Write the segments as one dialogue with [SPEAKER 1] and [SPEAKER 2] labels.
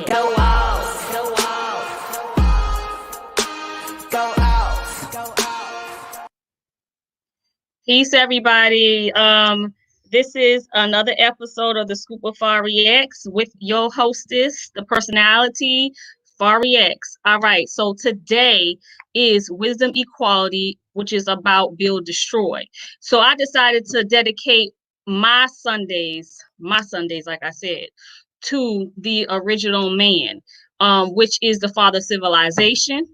[SPEAKER 1] Go off. Go off. Go off. Go off.
[SPEAKER 2] Peace, everybody. This is another episode of the Scoop of Fari X with your hostess, the personality, Fari X. All right, so today is Wisdom Equality, which is about Build Destroy. So I decided to dedicate my Sundays, like I said, to the original man, which is the father of civilization,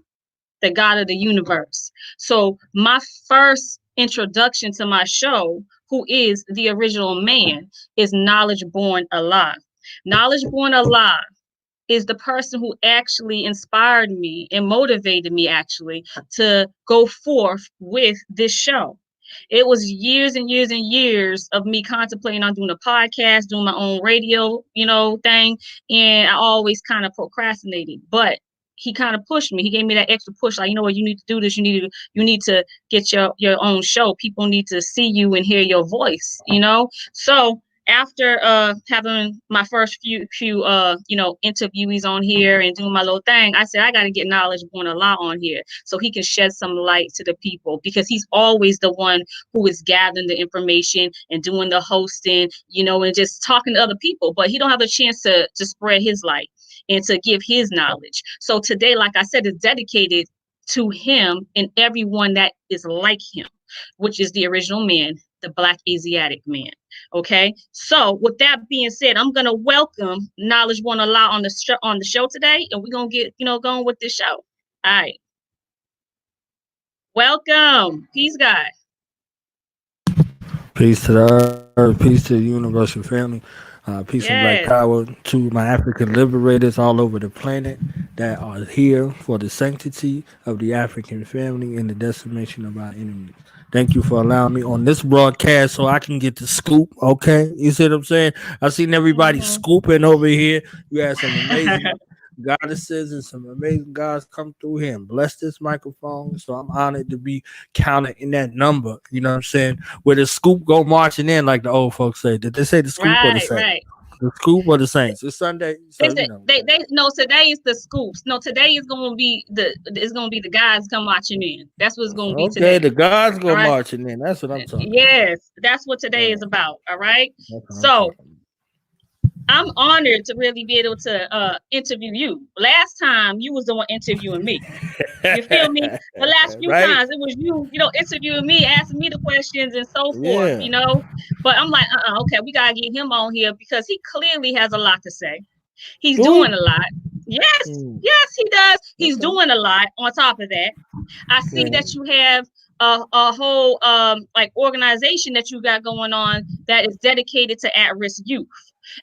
[SPEAKER 2] the God of the universe. So my first introduction to my show, who is the original man, is Knowledge Born Alive. Knowledge Born Alive is the person who actually inspired me and motivated me actually to go forth with this show. It was years and years and years of me contemplating on doing a podcast, doing my own radio, thing. And I always kind of procrastinated, but he kind of pushed me. He gave me that extra push. Like, you know what, you need to do this. You need to get your own show. People need to see you and hear your voice. So after having my first few interviewees on here and doing my little thing, I said I got to get Knowledge Born Alive on here so he can shed some light to the people, because he's always the one who is gathering the information and doing the hosting, and just talking to other people, but he don't have a chance to spread his light and to give his knowledge. So today, like I said, is dedicated to him and everyone that is like him, which is the original man, the Black Asiatic man. Okay, so with that being said, I'm gonna welcome Knowledge Born Alive on the show today, and we're gonna get going with this show. All right, welcome, peace, guy.
[SPEAKER 3] Peace to the earth, peace to the universal family, peace and black
[SPEAKER 2] Yes.
[SPEAKER 3] power to my African liberators all over the planet that are here for the sanctity of the African family and the decimation of our enemies. Thank you for allowing me on this broadcast so I can get the scoop. Okay, you see what I'm saying? I've seen everybody scooping over here. You had some amazing goddesses and some amazing gods come through here and bless this microphone. So I'm honored to be counted in that number. You know what I'm saying? Where the scoop go marching in, like the old folks say. Did they say the scoop or the Saints?
[SPEAKER 2] Right.
[SPEAKER 3] The scoop or the Saints? It's Sunday, so
[SPEAKER 2] they no, today is the scoops. No, today is gonna be the guys come marching in. That's what's gonna be today.
[SPEAKER 3] Okay, the gods go
[SPEAKER 2] All right.
[SPEAKER 3] marching in. That's what I'm talking about.
[SPEAKER 2] Yes, that's what today is about. All right.
[SPEAKER 3] That's what I'm
[SPEAKER 2] So
[SPEAKER 3] talking about.
[SPEAKER 2] I'm honored to really be able to interview you. Last time you was the one interviewing me. You feel me? The last few
[SPEAKER 3] Right?
[SPEAKER 2] times it was you, interviewing me, asking me the questions and so forth,
[SPEAKER 3] Yeah.
[SPEAKER 2] But I'm like, okay, we gotta get him on here because he clearly has a lot to say. He's
[SPEAKER 3] Ooh.
[SPEAKER 2] doing a lot. Yes, he does. He's doing a lot. On top of that, I see that you have a whole organization that you got going on that is dedicated to at-risk youth.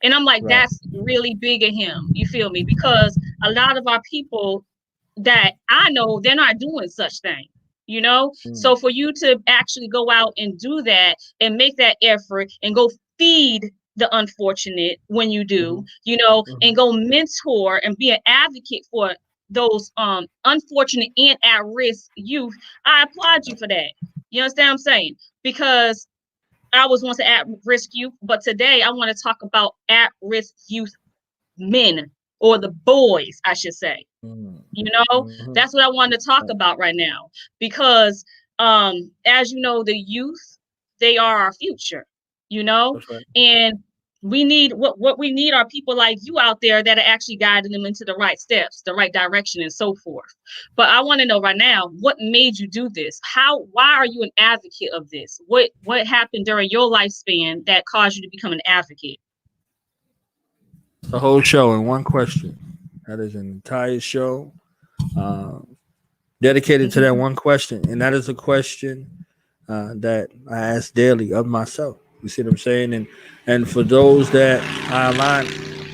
[SPEAKER 2] And I'm like, that's really big of him. You feel me? Because a lot of our people that I know, they're not doing such thing. So for you to actually go out and do that and make that effort and go feed the unfortunate when you do, and go mentor and be an advocate for those unfortunate and at-risk youth, I applaud you for that. You understand what I'm saying? Because I was once an at-risk youth, but today I want to talk about at-risk youth men, or the boys, I should say. That's what I want to talk about right now, because as you know, the youth, they are our future,
[SPEAKER 3] Right.
[SPEAKER 2] and we need what we need are people like you out there that are actually guiding them into the right steps, the right direction, and so forth. But I want to know right now, what made you do this? Why are you an advocate of this? What happened during your lifespan that caused you to become an advocate?
[SPEAKER 3] The whole show in one question. That is an entire show dedicated to that one question. And that is a question that I ask daily of myself. You see what I'm saying? And for those that I align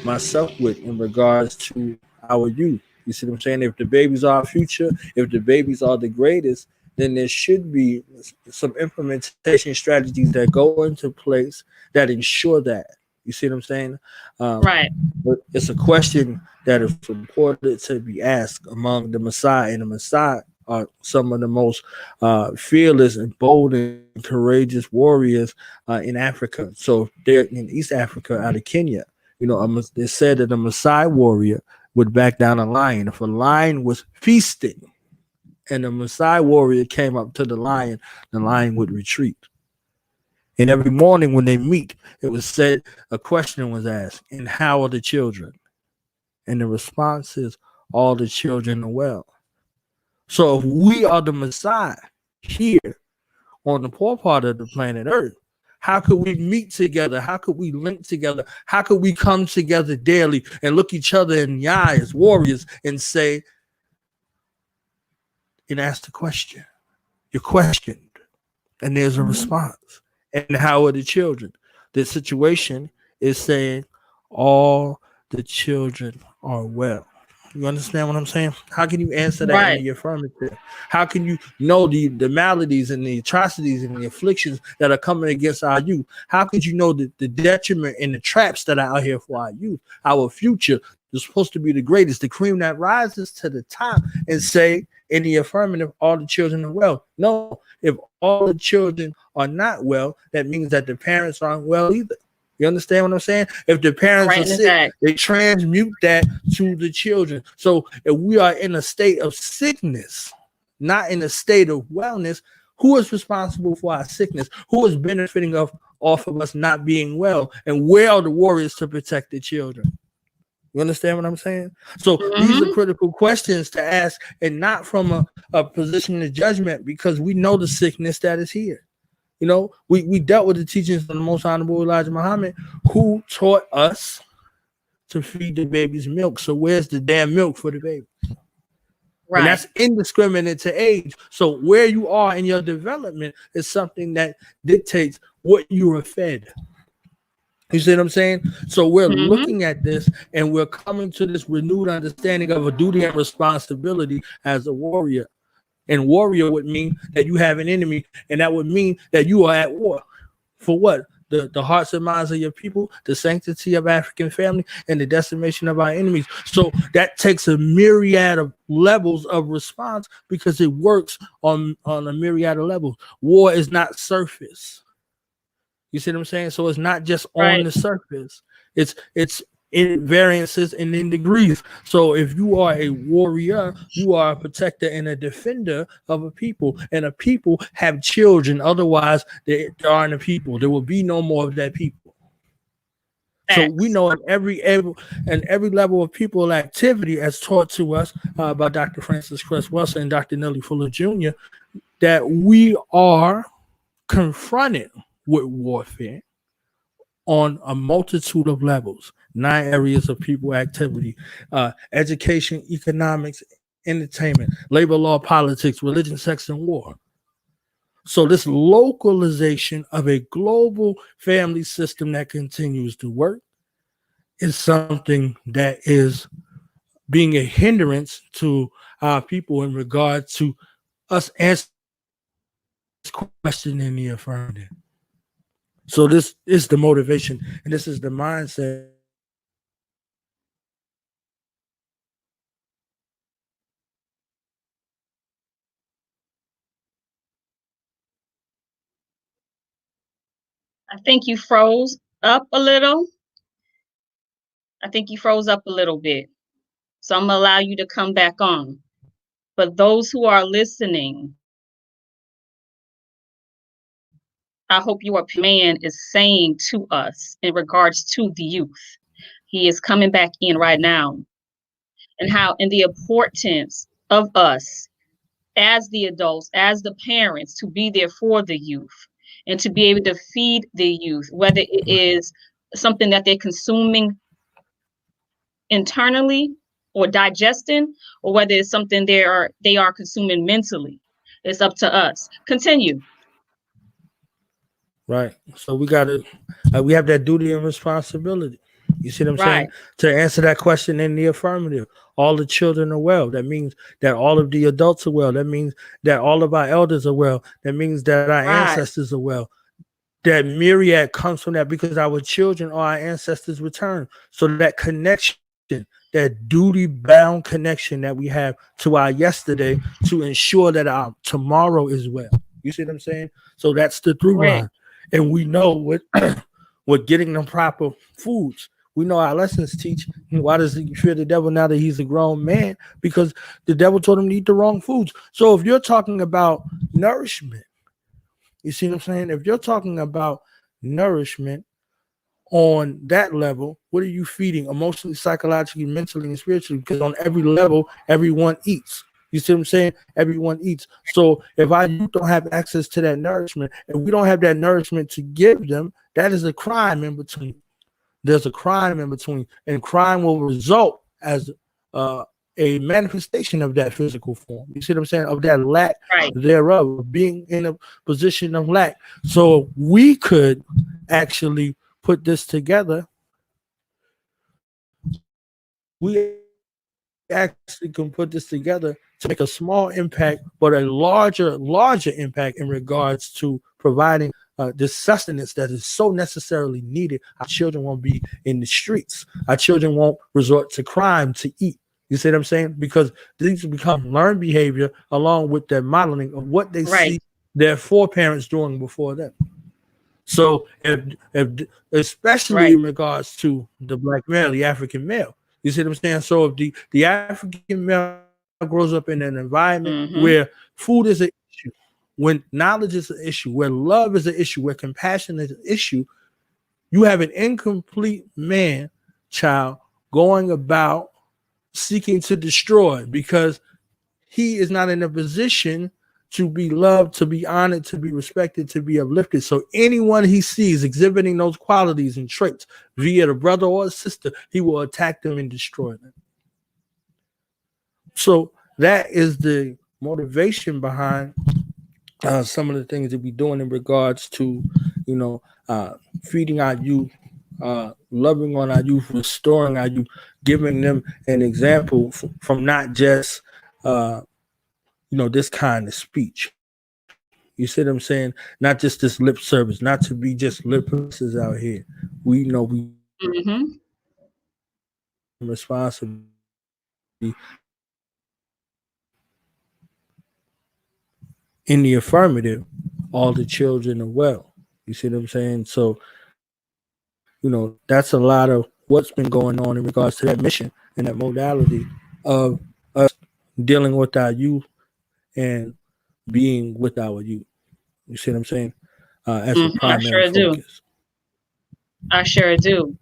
[SPEAKER 3] myself with in regards to our youth. You see what I'm saying? If the babies are our future, if the babies are the greatest, then there should be some implementation strategies that go into place that ensure that. You see what I'm saying?
[SPEAKER 2] Right.
[SPEAKER 3] But it's a question that is important to be asked among the Maasai, and the Maasai are some of the most fearless and bold and courageous warriors in Africa. So they're in East Africa, out of Kenya. It said that a Maasai warrior would back down a lion if a lion was feasting, and the Maasai warrior came up to the lion would retreat. And every morning when they meet, it was said a question was asked, and how are the children? And the response is, all the children are well. So if we are the Messiah here on the poor part of the planet Earth, how could we meet together? How could we link together? How could we come together daily and look each other in the eye as warriors and say, and ask the question? You're questioned, and there's a response. And how are the children? The situation is saying all the children are well. You understand what I'm saying? How can you answer that in
[SPEAKER 2] Right.
[SPEAKER 3] the affirmative? How can you know the maladies and the atrocities and the afflictions that are coming against our youth? How could you know the detriment and the traps that are out here for our youth? Our future is supposed to be the greatest, the cream that rises to the top, and say in the affirmative, all the children are well. No, if all the children are not well, that means that the parents aren't well either. You understand what I'm saying? If the parents
[SPEAKER 2] Right
[SPEAKER 3] are
[SPEAKER 2] in the
[SPEAKER 3] sick,
[SPEAKER 2] fact.
[SPEAKER 3] they transmute that to the children. So if we are in a state of sickness, not in a state of wellness, who is responsible for our sickness? Who is benefiting off of us not being well? And where are the warriors to protect the children? You understand what I'm saying? So these are
[SPEAKER 2] Mm-hmm.
[SPEAKER 3] critical questions to ask, and not from a position of judgment, because we know the sickness that is here. We dealt with the teachings of the Most Honorable Elijah Muhammad, who taught us to feed the baby's milk. So where's the damn milk for the baby? And
[SPEAKER 2] Right.
[SPEAKER 3] that's indiscriminate to age. So where you are in your development is something that dictates what you are fed. You see what I'm saying? So we're
[SPEAKER 2] Mm-hmm.
[SPEAKER 3] looking at this, and we're coming to this renewed understanding of a duty and responsibility as a warrior. And warrior would mean that you have an enemy, and that would mean that you are at war. For what? The hearts and minds of your people, the sanctity of African family, and the decimation of our enemies. So that takes a myriad of levels of response, because it works on a myriad of levels. War is not surface. You see what I'm saying? So it's not just on
[SPEAKER 2] Right.
[SPEAKER 3] the surface. It's in variances and in degrees. So if you are a warrior, you are a protector and a defender of a people, and a people have children. Otherwise, there aren't a people. There will be no more of that people. So we
[SPEAKER 2] Facts.
[SPEAKER 3] know at every level of people activity, as taught to us by Dr. Francis Cress Wilson and Dr. Nellie Fuller Jr., that we are confronted with warfare on a multitude of levels, 9 areas of people activity: education, economics, entertainment, labor law, politics, religion, sex, and war. So this localization of a global family system that continues to work is something that is being a hindrance to our people in regard to us answering this question in the affirmative. So this is the motivation, and this is the mindset that we have to continue to build in our youth, and
[SPEAKER 2] I think you froze up a little. I think you froze up a little bit. So I'm gonna allow you to come back on. But those who are listening, I hope you are man is saying to us in regards to the youth. He is coming back in right now. And how and the importance of us as the adults, as the parents, to be there for the youth and to be able to feed the youth, whether it is something that they're consuming internally or digesting, or whether it's something they are consuming mentally. It's up to us. Continue.
[SPEAKER 3] right. So we have that duty and responsibility. You see what I'm saying?
[SPEAKER 2] Right,
[SPEAKER 3] To answer that question in the affirmative. All the children are well. That means that all of the adults are well. That means that all of our elders are well. That means that our
[SPEAKER 2] right,
[SPEAKER 3] ancestors are well. That myriad comes from that, because our children or our ancestors return. So that connection, that duty bound connection that we have to our yesterday, to ensure that our tomorrow is well. You see what I'm saying? So that's the through
[SPEAKER 2] correct.
[SPEAKER 3] line. And we know what with getting them proper foods, We know our lessons teach. Why does he fear the devil now that he's a grown man? Because the devil told him to eat the wrong foods. So if you're talking about nourishment, you see what I'm saying? If you're talking about nourishment on that level, what are you feeding emotionally, psychologically, mentally, and spiritually? Because on every level, everyone eats. You see what I'm saying? Everyone eats. So if our youth don't have access to that nourishment, and we don't have that nourishment to give them, that is a crime in between. There's a crime in between, and crime will result as uh, a manifestation of that physical form. You see what I'm saying? Of that lack
[SPEAKER 2] Right.
[SPEAKER 3] thereof, of being in a position of lack. So we could actually put this together. We actually can put this together to make a small impact, but a larger impact in regards to providing this sustenance that is so necessarily needed. Our children won't be in the streets. Our children won't resort to crime to eat. You see what I'm saying? Because these become learned behavior along with their modeling of what they
[SPEAKER 2] Right.
[SPEAKER 3] see their foreparents doing before them. So, if especially
[SPEAKER 2] Right.
[SPEAKER 3] in regards to the black male, the African male, you see what I'm saying? So, if the African male grows up in an environment where
[SPEAKER 2] Mm-hmm.
[SPEAKER 3] food is an issue, when knowledge is an issue, where love is an issue, where compassion is an issue, you have an incomplete man child going about seeking to destroy because he is not in a position to be loved, to be honored, to be respected, to be uplifted. So anyone he sees exhibiting those qualities and traits, via a brother or a sister, he will attack them and destroy them. So that is the motivation behind some of the things that we're doing in regards to, you know, feeding our youth, loving on our youth, restoring our youth, giving them an example from not just this kind of speech. You see what I'm saying? Not just this lip service, not to be just lip services out here. We know we got some
[SPEAKER 2] Mm-hmm.
[SPEAKER 3] responsibility in the affirmative. All the children are well. You see what I'm saying? So, that's a lot of what's been going on in regards to that mission and that modality of us dealing with our youth and being with our youth. You see what I'm saying? As a
[SPEAKER 2] Mm-hmm. I
[SPEAKER 3] primary
[SPEAKER 2] sure do.
[SPEAKER 3] focus.
[SPEAKER 2] I sure do.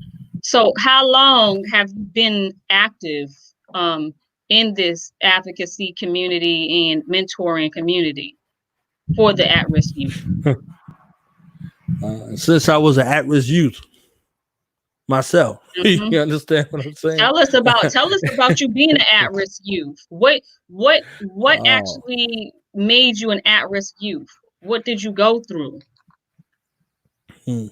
[SPEAKER 2] So, how long have you been active um, in this advocacy community and mentoring community for the at-risk youth?
[SPEAKER 3] Since I was an at-risk youth myself,
[SPEAKER 2] Hmm.
[SPEAKER 3] you understand what I'm saying?
[SPEAKER 2] Tell us about you being an at-risk youth. What
[SPEAKER 3] Oh,
[SPEAKER 2] actually made you an at-risk youth? What did you go through?
[SPEAKER 3] hmm.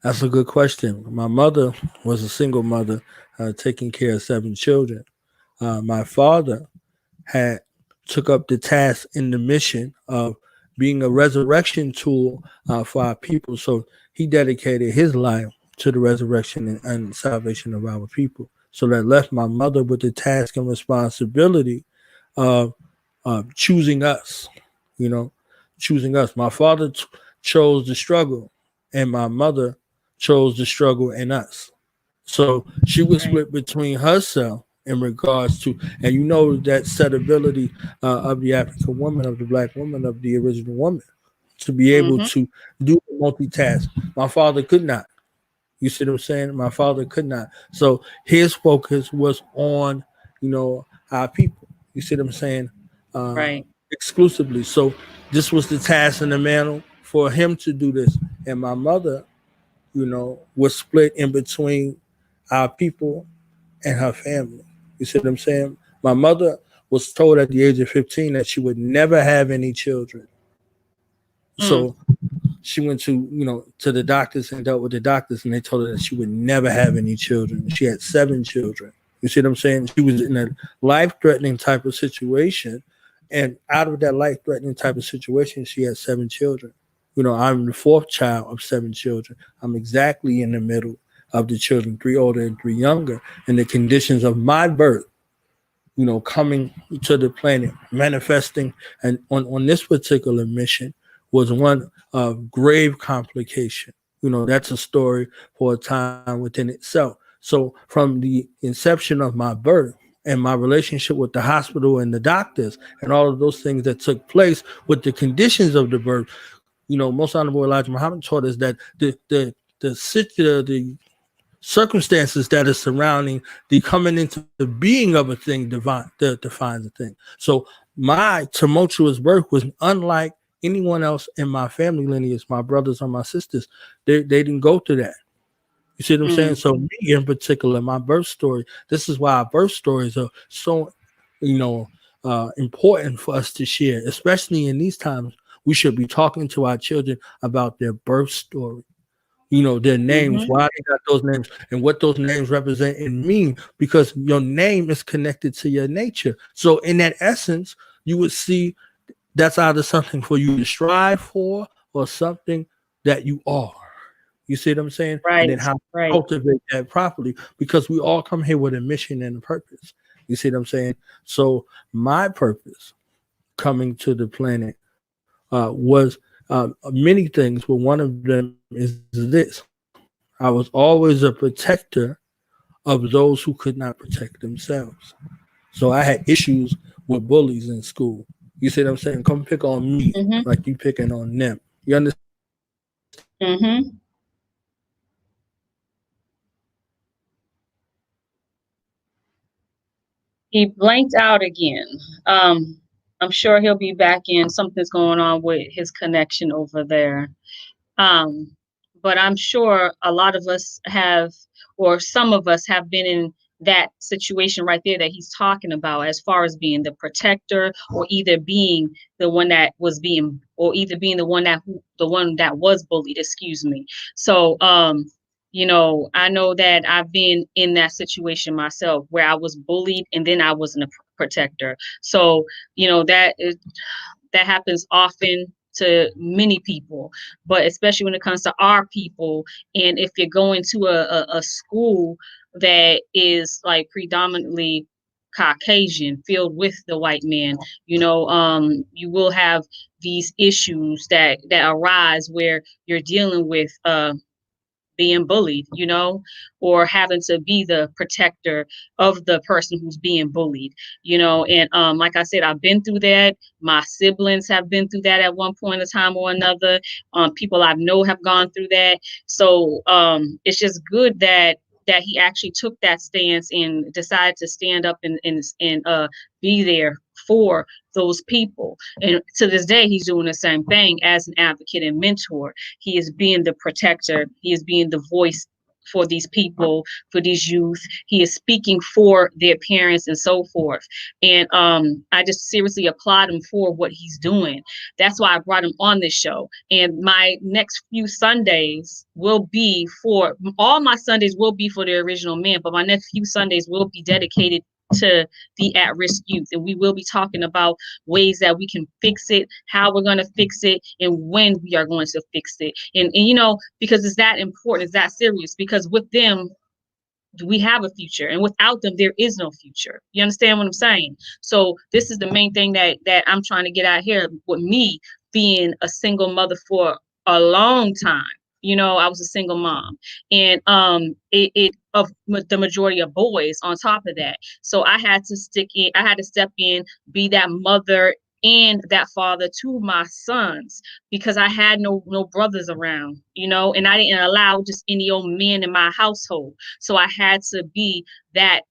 [SPEAKER 3] That's a good question. My mother was a single mother, taking care of 7 children. My father had took up the task in the mission of being a resurrection tool for our people. So he dedicated his life to the resurrection and salvation of our people. So that left my mother with the task and responsibility of choosing us, you know, choosing us. My father chose the struggle, and my mother chose the struggle in us. So she was
[SPEAKER 2] Right.
[SPEAKER 3] split between herself in regards to, and that set ability of the African woman, of the black woman, of the original woman, to be able
[SPEAKER 2] Mm-hmm.
[SPEAKER 3] to do multitask. My father could not. You see what I'm saying? My father could not. So his focus was on, our people. You see what I'm saying? Uh,
[SPEAKER 2] Right.
[SPEAKER 3] Exclusively. So this was the task and the mantle for him to do this. And my mother, was split in between our people and her family. You see what I'm saying? My mother was told at the age of 15 that she would never have any children.
[SPEAKER 2] Mm.
[SPEAKER 3] So she went to the doctors and dealt with the doctors, and they told her that she would never have any children. She had 7 children. You see what I'm saying? She was in a life-threatening type of situation, and out of that life-threatening type of situation, she had 7 children. I'm the fourth child of 7 children. I'm exactly in the middle of the children, 3 older and 3 younger, and the conditions of my birth, coming to the planet, manifesting, and on this particular mission was one of grave complication. That's a story for a time within itself. So from the inception of my birth and my relationship with the hospital and the doctors and all of those things that took place with the conditions of the birth, Most Honorable Elijah Muhammad taught us that the circumstances that are surrounding the coming into being of a thing divine that defines a thing. So my tumultuous birth was unlike anyone else in my family lineage, my brothers or my sisters. They didn't go through that. You see what I'm saying?
[SPEAKER 2] Mm.
[SPEAKER 3] So me in particular, my birth story, this is why our birth stories are so, you know, important for us to share, especially in these times. We should be talking to our children about their birth story, their names,
[SPEAKER 2] Mm-hmm.
[SPEAKER 3] why they got those names, and what those names represent and mean, because your name is connected to your nature. So, in that essence, you would see that's either something for you to strive for or something that you are. You see what I'm saying? And then
[SPEAKER 2] Right.
[SPEAKER 3] how to
[SPEAKER 2] Right.
[SPEAKER 3] cultivate that properly, because we all come here with a mission and a purpose. You see what I'm saying? So, my purpose coming to the planet was many things, but one of them is this: I was always a protector of those who could not protect themselves. So I had issues with bullies in school. You see what I'm saying? Come pick on me
[SPEAKER 2] Mm-hmm.
[SPEAKER 3] like you picking on them. You understand what I'm saying?
[SPEAKER 2] Mm-hmm. He blanked out again. Um, I'm sure he'll be back in. Something's going on with his connection over there. Um, but I'm sure a lot of us have, or some of us have been in that situation right there that he's talking about, as far as being the protector, or either being the one that was being, or either being the one that was bullied. Excuse me. So, I know that I've been in that situation myself where I was bullied and then I wasn't a protector. So, that is that happens often to many people, but especially when it comes to our people. And if you're going to a school that is like predominantly Caucasian, filled with the white man, you will have these issues that arise where you're dealing with being bullied, or having to be the protector of the person who's being bullied, and like I said, I've been through that. My siblings have been through that at one point in time or another. People I know have gone through that. So it's just good that he actually took that stance and decided to stand up and be there for those people. And to this day, he's doing the same thing as an advocate and mentor. He is being the protector. He is being the voice for these people, for these youth. He is speaking for their parents and so forth. And I just seriously applaud him for what he's doing. That's why I brought him on this show. And my next few Sundays will be for all my Sundays will be for the original man, but my next few Sundays will be dedicated to the at-risk youth, and we will be talking about ways that we can fix it, how we're going to fix it, and when we are going to fix it. And because it's that important, it's that serious, because with them we have a future, and without them there is no future. You understand what I'm saying? So this is the main thing that I'm trying to get out here, with me being a single mother for a long time. I was a single mom, and it of the majority of boys on top of that. So I had to step in, be that mother and that father to my sons, because I had no brothers around, and I didn't allow just any old men in my household. So I had to be that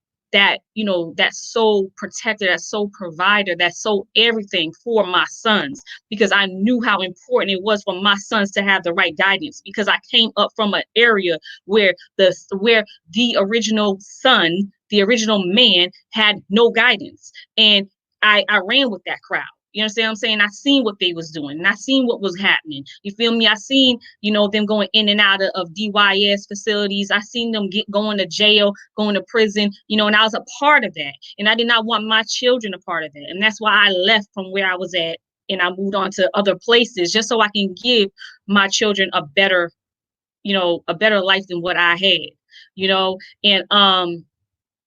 [SPEAKER 2] sole protector, that sole provider, that sole everything for my sons, because I knew how important it was for my sons to have the right guidance, because I came up from an area where the original son, the original man, had no guidance. And I ran with that crowd. You understand what I'm saying? I seen what they was doing, and I seen what was happening. You feel me? I seen, them going in and out of DYS facilities. I seen them going to jail, going to prison, and I was a part of that. And I did not want my children a part of that. And that's why I left from where I was at and I moved on to other places, just so I can give my children a better life than what I had, and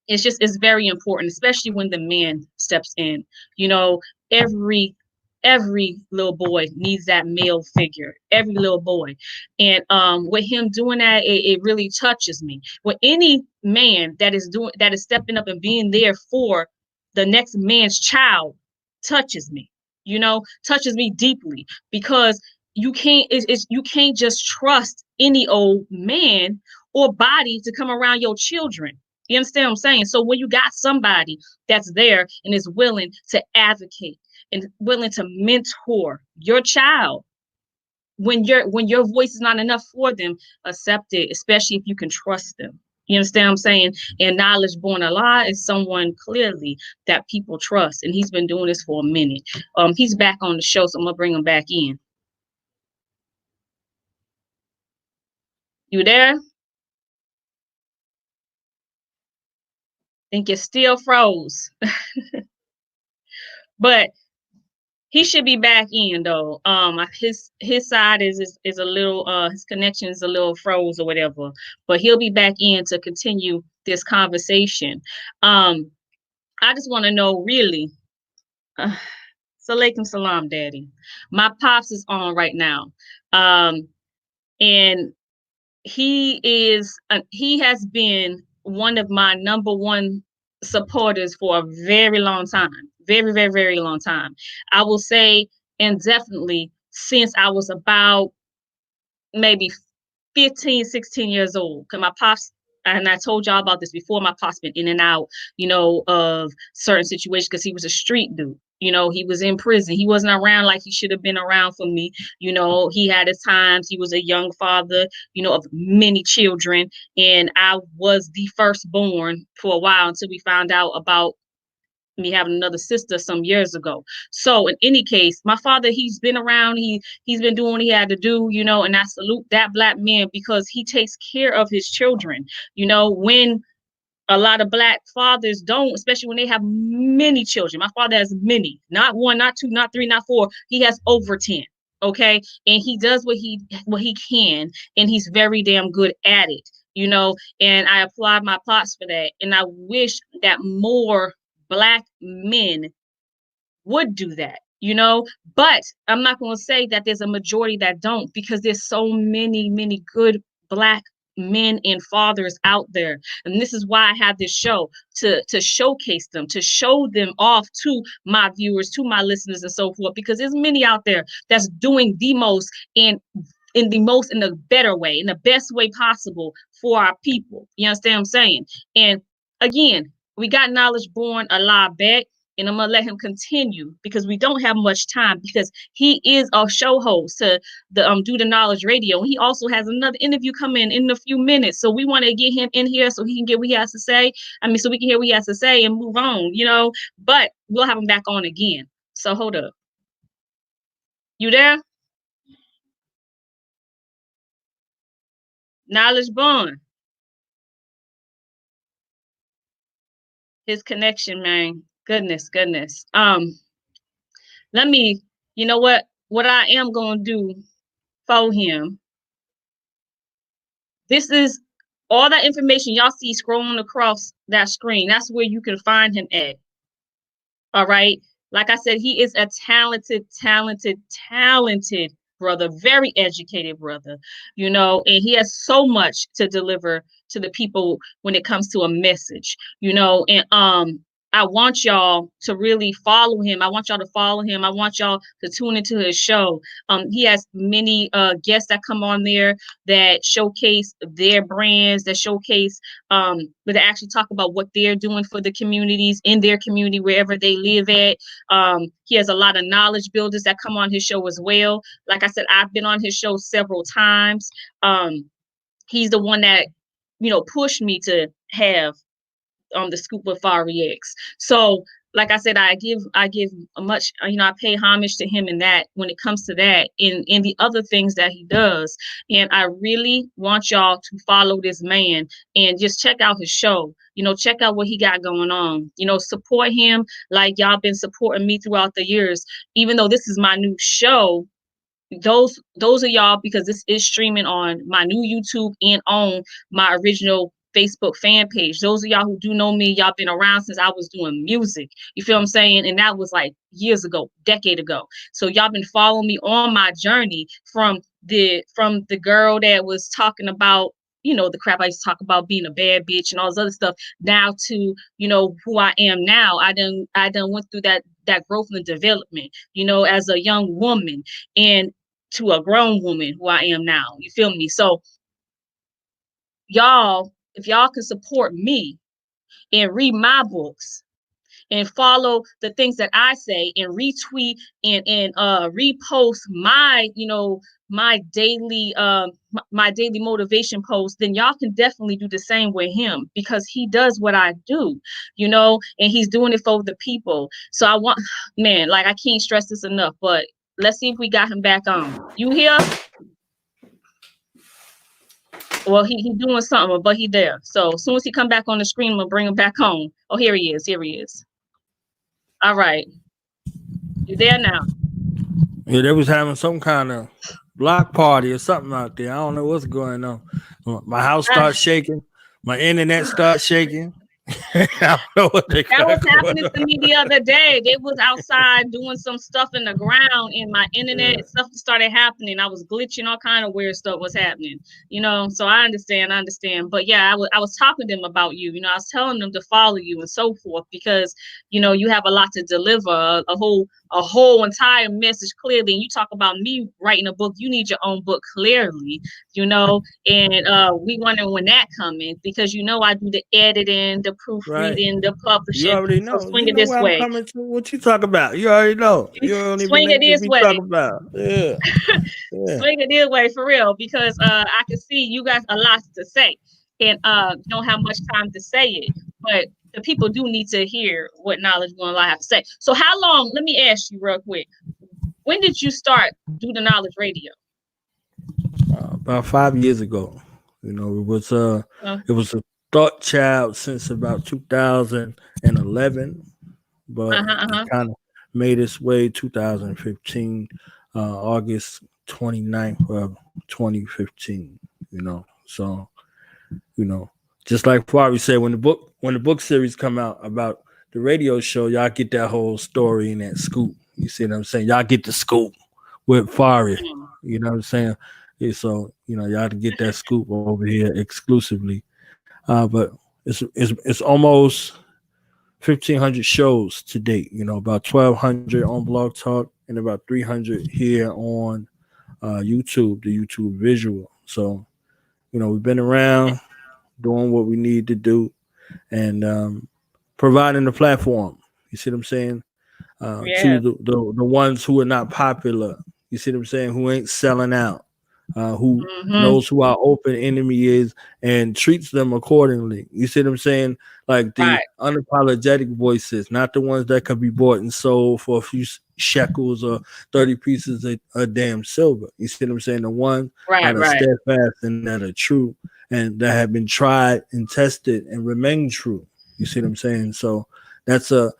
[SPEAKER 2] it's very important, especially when the man steps in. Every every little boy needs that male figure, every little boy. And with him doing that, it really touches me. With any man that is stepping up and being there for the next man's child, touches me, touches me deeply, because you can't just trust any old man or body to come around your children. You understand what I'm saying? So when you got somebody that's there and is willing to advocate and willing to mentor your child, when your voice is not enough for them, accept it, especially if you can trust them. You understand what I'm saying? And Knowledge Born Allah is someone clearly that people trust, and he's been doing this for a minute. He's back on the show, so I'm gonna bring him back in. You there? Think you're still froze, but he should be back in though. His side is a little his connection is a little froze or whatever, but he'll be back in to continue this conversation. I just want to know really. Uh, Salaikum salam, Daddy. My pops is on right now, and he has been one of my number one supporters for a very long time, very, very, very long time. I will say, and definitely since I was about maybe 15, 16 years old. Because my pops, and I told y'all about this before, my pops been in and out, of certain situations because he was a street dude. He was in prison. He wasn't around like he should have been around for me. He had his times. He was a young father, of many children. And I was the firstborn for a while until we found out about me having another sister some years ago. So in any case, my father, he's been around, he's been doing what he had to do, and I salute that Black man because he takes care of his children. When a lot of Black fathers don't, especially when they have many children. My father has many, not one, not two, not three, not four. He has over 10. Okay. And he does what he can, and he's very damn good at it, and I applaud my pops for that. And I wish that more Black men would do that, but I'm not going to say that there's a majority that don't, because there's so many good Black men and fathers out there. And this is why I have this show, to showcase them, to show them off to my viewers, to my listeners, and so forth, because there's many out there that's doing the most in the better way, in the best way possible for our people. You understand what I'm saying? And again, we got Knowledge Born Allah back, and I'm gonna let him continue because we don't have much time, because he is a show host to the Do the Knowledge Radio. And he also has another interview coming in a few minutes. So we want to get him in here so he can get what he has to say. So we can hear what he has to say and move on, But we'll have him back on again. So hold up. You there? Knowledge Born. His connection, man. Goodness. Let me, what I am gonna do for him. This is all that information y'all see scrolling across that screen. That's where you can find him at. All right. Like I said, he is a talented brother, very educated brother, and he has so much to deliver to the people when it comes to a message, and I want y'all to really follow him. I want y'all to follow him. I want y'all to tune into his show. He has many guests that come on there that showcase their brands, that showcase but to actually talk about what they're doing for the communities in their community, wherever they live at. He has a lot of knowledge builders that come on his show as well. Like I said, I've been on his show several times. He's the one that, pushed me to have the Scoop of Fari X. So like I said, I give a much, I pay homage to him in that, when it comes to that, in the other things that he does. And I really want y'all to follow this man and just check out his show. Check out what he got going on. Support him like y'all been supporting me throughout the years. Even though this is my new show, those are y'all, because this is streaming on my new YouTube and on my original Facebook fan page. Those of y'all who do know me, y'all been around since I was doing music. You feel what I'm saying? And that was like years ago, decade ago. So y'all been following me on my journey from the girl that was talking about, the crap I used to talk about, being a bad bitch and all this other stuff, now to, who I am now. I done went through that growth and development, as a young woman, and to a grown woman who I am now. You feel me? So y'all, if y'all can support me and read my books and follow the things that I say and retweet and repost my, my daily my daily motivation post, then y'all can definitely do the same with him, because he does what I do, and he's doing it for the people. So I want, man, like, I can't stress this enough, but let's see if we got him back on. You here? Well, he doing something, but he there. So as soon as he come back on the screen, I'm gonna bring him back home. Oh, here he is. Here he is. All right. You there now?
[SPEAKER 3] Yeah, they was having some kind of block party or something out there. I don't know what's going on. My house starts shaking. My internet starts shaking. I don't know what they
[SPEAKER 2] That was
[SPEAKER 3] got going
[SPEAKER 2] happening to
[SPEAKER 3] on.
[SPEAKER 2] me the other day. They was outside doing some stuff in the ground, and my internet stuff started happening. I was glitching, all kind of weird stuff was happening. So I understand. But yeah, I was talking to them about you. I was telling them to follow you and so forth, because you have a lot to deliver, a whole entire message clearly. And you talk about me writing a book. You need your own book clearly, and we wondering when that coming, because I do the editing, the
[SPEAKER 3] Right.
[SPEAKER 2] proofreading, the
[SPEAKER 3] You
[SPEAKER 2] publishing.
[SPEAKER 3] already
[SPEAKER 2] So
[SPEAKER 3] know.
[SPEAKER 2] swing
[SPEAKER 3] You
[SPEAKER 2] it
[SPEAKER 3] know
[SPEAKER 2] this
[SPEAKER 3] where I'm
[SPEAKER 2] way.
[SPEAKER 3] coming to. What you talk about? You already know. You don't even
[SPEAKER 2] Swing it
[SPEAKER 3] need to
[SPEAKER 2] this
[SPEAKER 3] be
[SPEAKER 2] way.
[SPEAKER 3] talking about. Yeah. Yeah.
[SPEAKER 2] Swing it this way for real, because I can see you got a lot to say, and you don't have much time to say it, but the people do need to hear what Knowledge One Live have to say. So how long? Let me ask you real quick. When did you start do the Knowledge Radio?
[SPEAKER 3] About 5 years ago.
[SPEAKER 2] Uh,
[SPEAKER 3] It was a thought child since about 2011, but
[SPEAKER 2] uh-huh,
[SPEAKER 3] it
[SPEAKER 2] uh-huh.
[SPEAKER 3] kind of made its way 2015, August 29th of 2015. So you know, just like Flávio said, when the book series come out about the radio show, y'all get that whole story and that scoop. You see what I'm saying? Y'all get the scoop with Fari.
[SPEAKER 2] Mm.
[SPEAKER 3] You know what I'm saying? Yeah, so y'all to get that scoop over here exclusively. But it's almost 1,500 shows to date. About 1,200 on Blog Talk and about 300 here on YouTube, the YouTube visual. So we've been around doing what we need to do, and providing the platform. You see what I'm saying? To
[SPEAKER 2] Yeah.
[SPEAKER 3] the ones who are not popular. You see what I'm saying? Who ain't selling out. Who
[SPEAKER 2] Mm-hmm.
[SPEAKER 3] knows who our open enemy is and treats them accordingly. You see what I'm saying? Like the
[SPEAKER 2] Right.
[SPEAKER 3] unapologetic voices, not the ones that can be bought and sold for a few shekels or 30 pieces of damn silver. You see what I'm saying? The ones that
[SPEAKER 2] Right.
[SPEAKER 3] are
[SPEAKER 2] Right.
[SPEAKER 3] steadfast and that are true and that have been tried and tested and remain true. You see what I'm saying? So that's the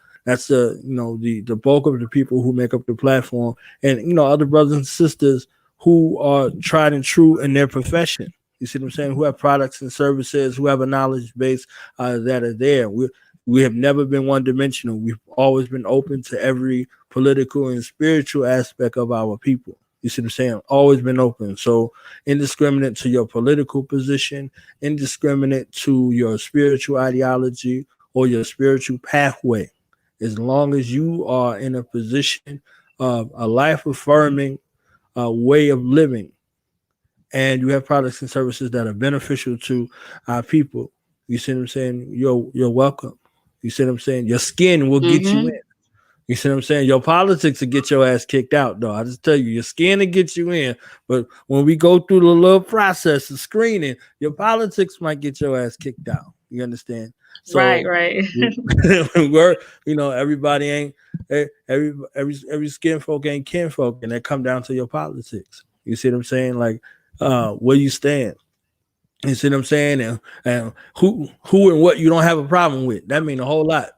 [SPEAKER 3] bulk of the people who make up the platform, and other brothers and sisters who are tried and true in their profession. You see what I'm saying? Who have products and services, who have a knowledge base that are there. We have never been one dimensional. We've always been open to every political and spiritual aspect of our people. You see what I'm saying? Always been open. So indiscriminate to your political position, indiscriminate to your spiritual ideology or your spiritual pathway. As long as you are in a position of a life affirming way of living, and you have products and services that are beneficial to our people, you see what I'm saying? You're welcome. You see what I'm saying? Your skin will get you in.
[SPEAKER 2] Mm-hmm.
[SPEAKER 3] You see what I'm saying? Your politics will get your ass kicked out, though. I just tell you, your skin will get you in. But when we go through the little process of screening, your politics might get your ass kicked out. You understand?
[SPEAKER 2] Right.
[SPEAKER 3] So
[SPEAKER 2] Right.
[SPEAKER 3] we're, everybody ain't every skin folk ain't kin folk, and that come down to your politics. You see what I'm saying? Like where you stand. You see what I'm saying? And who and what you don't have a problem with. That mean a whole lot.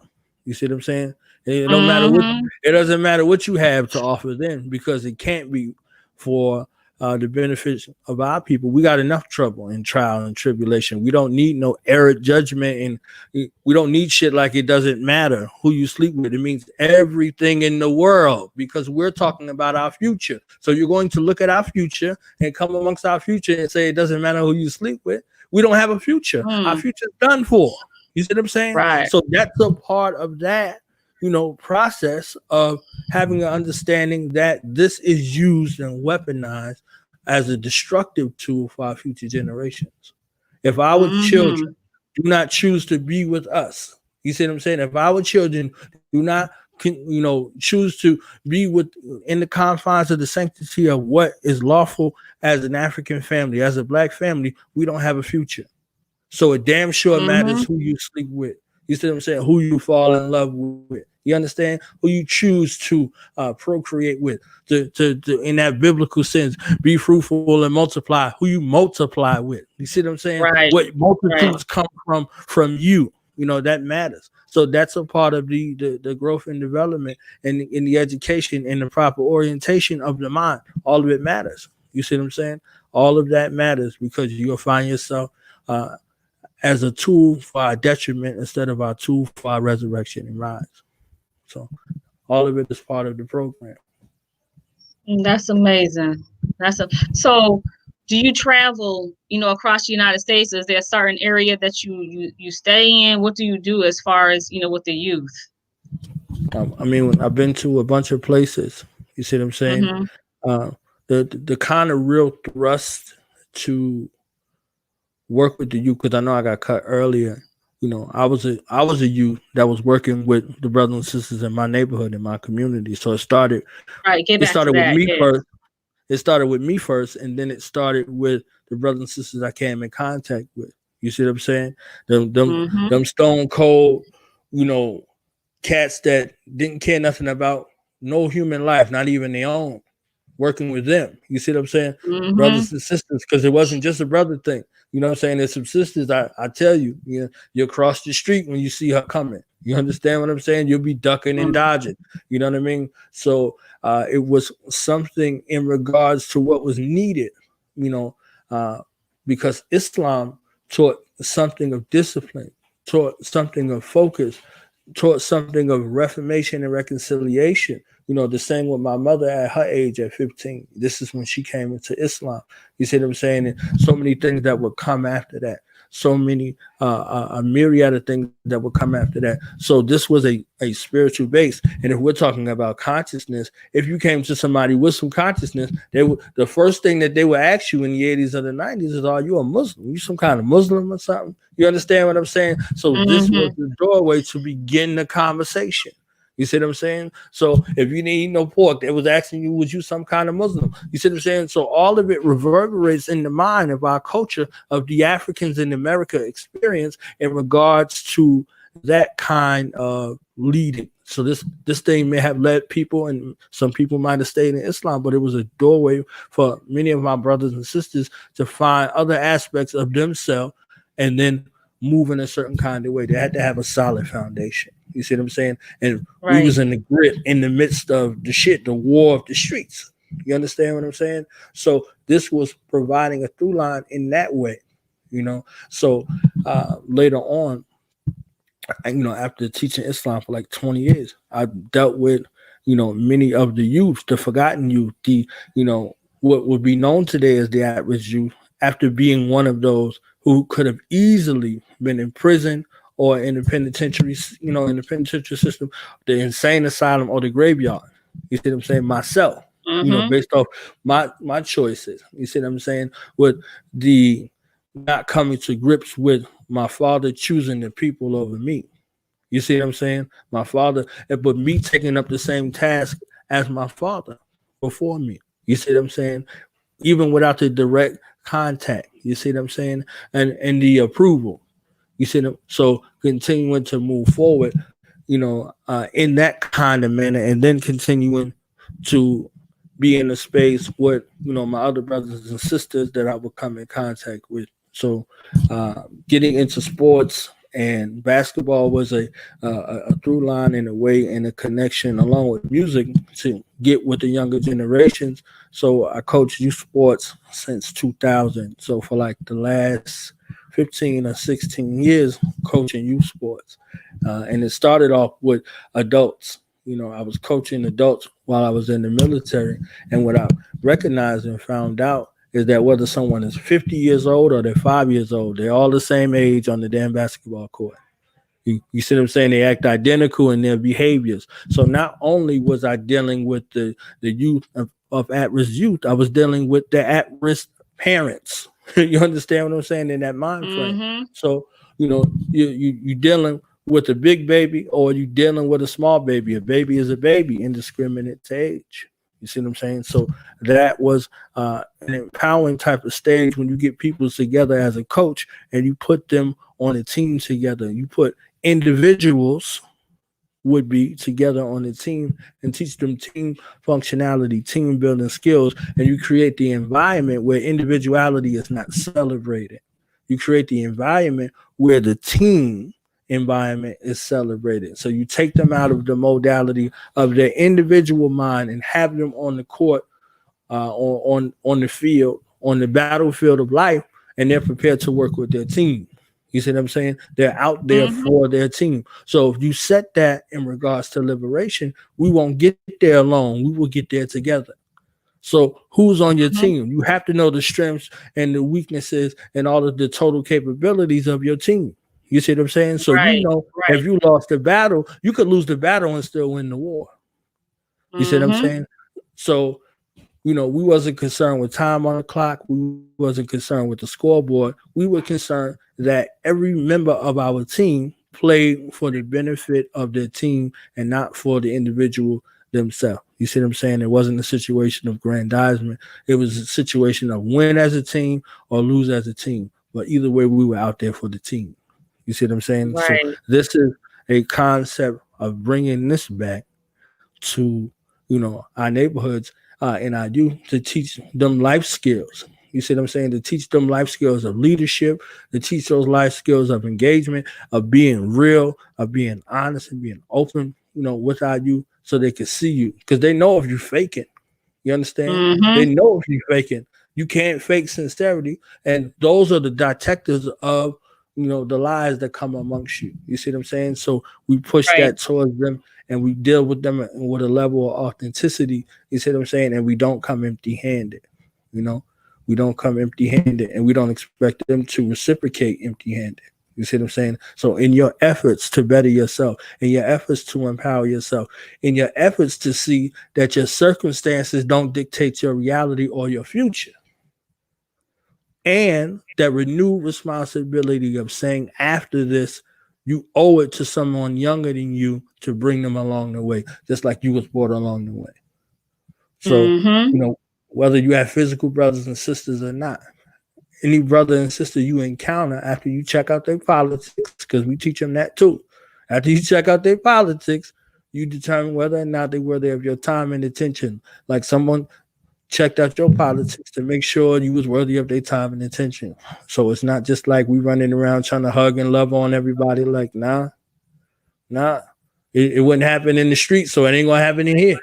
[SPEAKER 3] You see what I'm saying? It don't matter what
[SPEAKER 2] Mm-hmm.
[SPEAKER 3] it doesn't matter what you have to offer then, because it can't be for the benefits of our people. We got enough trouble and trial and tribulation. We don't need no error judgment, and we don't need shit like it doesn't matter who you sleep with. It means everything in the world, because we're talking about our future. So you're going to look at our future and come amongst our future and say it doesn't matter who you sleep with. We don't have a future. Our
[SPEAKER 2] Mm,
[SPEAKER 3] future's done for. You see what I'm saying?
[SPEAKER 2] right.
[SPEAKER 3] So that's a part of that, process of having an understanding that this is used and weaponized as a destructive tool for our future generations. If our
[SPEAKER 2] Mm-hmm.
[SPEAKER 3] children do not choose to be with us, you see what I'm saying? If our children do not, choose to be with in the confines of the sanctity of what is lawful as an African family, as a black family, we don't have a future. So it damn sure
[SPEAKER 2] Mm-hmm.
[SPEAKER 3] matters who you sleep with. You see what I'm saying? Who you fall in love with. You understand? Who you choose to procreate with. To in that biblical sense, be fruitful and multiply. Who you multiply with. You see what I'm saying?
[SPEAKER 2] Right.
[SPEAKER 3] What
[SPEAKER 2] Right.
[SPEAKER 3] multitudes come from you. That matters. So that's a part of the growth and development and in the education and the proper orientation of the mind. All of it matters. You see what I'm saying? All of that matters because you'll find yourself uh, as a tool for our detriment instead of our tool for our resurrection and rise. So all of it is part of the program.
[SPEAKER 2] That's amazing. So. Do you travel, across the United States? Is there a certain area that you stay in? What do you do as far as with the youth?
[SPEAKER 3] I mean, I've been to a bunch of places. You see what I'm saying?
[SPEAKER 2] Mm-hmm.
[SPEAKER 3] Uh, the kind of real thrust to work with the youth, because I know I got cut earlier. I was a youth that was working with the brothers and sisters in my neighborhood, in my community. So it started
[SPEAKER 2] Right. Get
[SPEAKER 3] it
[SPEAKER 2] back to
[SPEAKER 3] started with
[SPEAKER 2] that.
[SPEAKER 3] me
[SPEAKER 2] Yes.
[SPEAKER 3] first. It started with me first, and then it started with the brothers and sisters I came in contact with. You see what I'm saying?
[SPEAKER 2] Mm-hmm.
[SPEAKER 3] Them stone cold, you know, cats that didn't care nothing about no human life, not even their own. Working with them, you see what I'm saying?
[SPEAKER 2] Mm-hmm.
[SPEAKER 3] Brothers and sisters, because it wasn't just a brother thing. You know what I'm saying? There's some sisters. I tell you, you cross the street when you see her coming. You understand what I'm saying? You'll be ducking and dodging. You know what I mean? So it was something in regards to what was needed, you know, uh, because Islam taught something of discipline, taught something of focus, taught something of reformation and reconciliation. The same with my mother at her age at 15. This is when she came into Islam. You see what I'm saying? And so many things that would come after that. So many, a myriad of things that would come after that. So this was a spiritual base. And if we're talking about consciousness, if you came to somebody with some consciousness, the first thing that they would ask you in the 80s or the 90s is, are you a Muslim? You some kind of Muslim or something? You understand what I'm saying? So this was
[SPEAKER 2] Mm-hmm.
[SPEAKER 3] the doorway to begin the conversation. You see what I'm saying? So if you didn't eat no pork, they was asking you, was you some kind of Muslim? You see what I'm saying? So all of it reverberates in the mind of our culture of the Africans in America experience in regards to that kind of leading. So this thing may have led people, and some people might have stayed in Islam, but it was a doorway for many of my brothers and sisters to find other aspects of themselves and then move in a certain kind of way. They had to have a solid foundation. You see what I'm saying? And we
[SPEAKER 2] Right.
[SPEAKER 3] was in the grit in the midst of the shit, the war of the streets. You understand what I'm saying? So this was providing a through line in that way. So later on, after teaching Islam for like 20 years, I dealt with, many of the youth, the forgotten youth, what would be known today as the at-risk youth, after being one of those who could have easily been in prison or in the penitentiary, in the penitentiary system, the insane asylum or the graveyard. You see what I'm saying? Myself,
[SPEAKER 2] Mm-hmm.
[SPEAKER 3] based off my choices. You see what I'm saying? With the not coming to grips with my father choosing the people over me. You see what I'm saying? My father, but me taking up the same task as my father before me. You see what I'm saying? Even without the direct contact. You see what I'm saying? And the approval. You see them. So continuing to move forward, in that kind of manner, and then continuing to be in a space with my other brothers and sisters that I would come in contact with. So getting into sports and basketball was a through line in a way and a connection along with music to get with the younger generations. So I coach youth sports since 2000. So for like the last 15 or 16 years coaching youth sports, and it started off with adults. I was coaching adults while I was in the military, and what I recognized and found out is that whether someone is 50 years old or they're 5 years old, they're all the same age on the damn basketball court. You see what I'm saying? They act identical in their behaviors. So not only was I dealing with the youth of at-risk youth, I was dealing with the at-risk parents. You understand what I'm saying in that mind frame?
[SPEAKER 2] Mm-hmm.
[SPEAKER 3] So, you dealing with a big baby or you dealing with a small baby. A baby is a baby, indiscriminate to age. You see what I'm saying? So that was an empowering type of stage when you get people together as a coach and you put them on a team together. You put individuals would be together on the team and teach them team functionality, team building skills, and you create the environment where individuality is not celebrated. You create the environment where the team environment is celebrated. So you take them out of the modality of their individual mind and have them on the court, on the field, on the battlefield of life, and they're prepared to work with their team. You see what I'm saying? They're out there
[SPEAKER 2] Mm-hmm.
[SPEAKER 3] for their team. So if you set that in regards to liberation, we won't get there alone. We will get there together. So who's on your
[SPEAKER 2] Mm-hmm.
[SPEAKER 3] team? You have to know the strengths and the weaknesses and all of the total capabilities of your team. You see what I'm saying? So
[SPEAKER 2] Right. Right.
[SPEAKER 3] if you lost the battle, you could lose the battle and still win the war. You see what I'm
[SPEAKER 2] Mm-hmm.
[SPEAKER 3] saying? So we wasn't concerned with time on the clock. We wasn't concerned with the scoreboard. We were concerned that every member of our team played for the benefit of their team and not for the individual themselves. You see what I'm saying? It wasn't a situation of grandizement. It was a situation of win as a team or lose as a team. But either way, we were out there for the team. You see what I'm saying? So
[SPEAKER 2] Right.
[SPEAKER 3] this is a concept of bringing this back to our neighborhoods and our youth to teach them life skills. You see what I'm saying? To teach them life skills of leadership, to teach those life skills of engagement, of being real, of being honest and being open, with our youth so they can see you. Because they know if you're faking. You understand? They
[SPEAKER 2] Mm-hmm.
[SPEAKER 3] know if you're faking. You can't fake sincerity. And those are the detectors of the lies that come amongst you. You see what I'm saying? So we push
[SPEAKER 2] Right.
[SPEAKER 3] that towards them and we deal with them with a level of authenticity. You see what I'm saying? And we don't come empty handed. You know, we don't come empty handed and we don't expect them to reciprocate empty handed. You see what I'm saying? So, in your efforts to better yourself, in your efforts to empower yourself, in your efforts to see that your circumstances don't dictate your reality or your future, and that renewed responsibility of saying after this, you owe it to someone younger than you to bring them along the way, just like you was brought along the way. So,
[SPEAKER 2] Mm-hmm.
[SPEAKER 3] whether you have physical brothers and sisters or not, any brother and sister you encounter after you check out their politics, because we teach them that too. After you check out their politics, you determine whether or not they were worthy of your time and attention. Like someone checked out your politics to make sure you was worthy of their time and attention. So it's not just like we running around trying to hug and love on everybody. Like, nah. It wouldn't happen in the street, so it ain't gonna happen in here.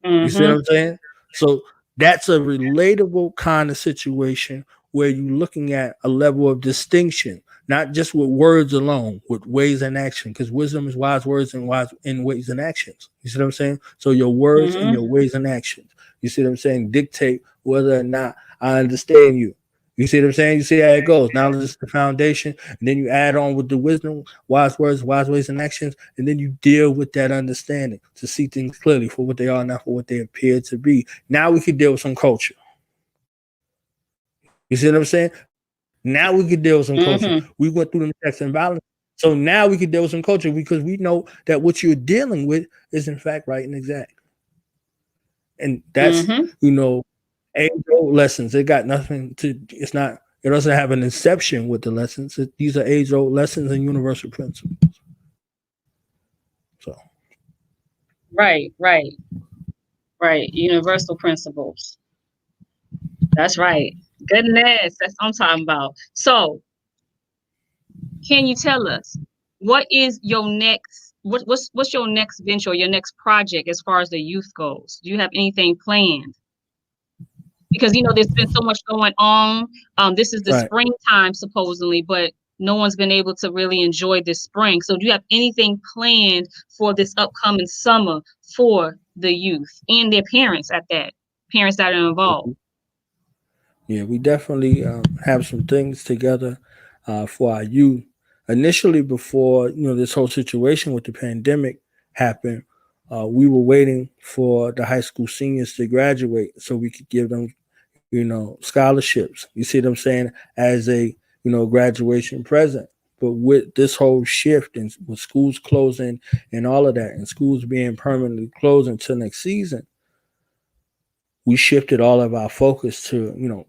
[SPEAKER 3] You see what
[SPEAKER 2] Mm-hmm.
[SPEAKER 3] I'm saying? So that's a relatable kind of situation where you're looking at a level of distinction, not just with words alone, with ways and action, because wisdom is wise words and wise in ways and actions. You see what I'm saying? So your words and
[SPEAKER 2] Mm-hmm.
[SPEAKER 3] your ways and actions, you see what I'm saying, dictate whether or not I understand you. You see what I'm saying? You see how it goes. Knowledge is the foundation, and then you add on with the wisdom, wise words, wise ways, and actions, and then you deal with that understanding to see things clearly for what they are, not for what they appear to be. Now we can deal with some culture. You see what I'm saying? Now we can deal with some culture. We
[SPEAKER 2] Mm-hmm.
[SPEAKER 3] went through them checks and balances. So now we can deal with some culture because we know that what you're dealing with is in fact right and exact. And that's,
[SPEAKER 2] Mm-hmm.
[SPEAKER 3] age old lessons. It got nothing to, it's not, it doesn't have an inception with the lessons. These are age old lessons and universal principles. So,
[SPEAKER 2] Right. Right. Right. Universal principles. That's right. Goodness. That's what I'm talking about. So Can you tell us what is your next what's your next venture, your next project as far as the youth goes? Do you have anything planned? Because there's been so much going on. This is the
[SPEAKER 3] Right.
[SPEAKER 2] springtime supposedly, but no one's been able to really enjoy this spring. So do you have anything planned for this upcoming summer for the youth and their parents at that? Parents that are involved.
[SPEAKER 3] Yeah, we definitely have some things together for our youth. Initially, before this whole situation with the pandemic happened, we were waiting for the high school seniors to graduate so we could give them scholarships. You see what I'm saying, as a graduation present. But with this whole shift and with schools closing and all of that, and schools being permanently closed until next season, we shifted all of our focus to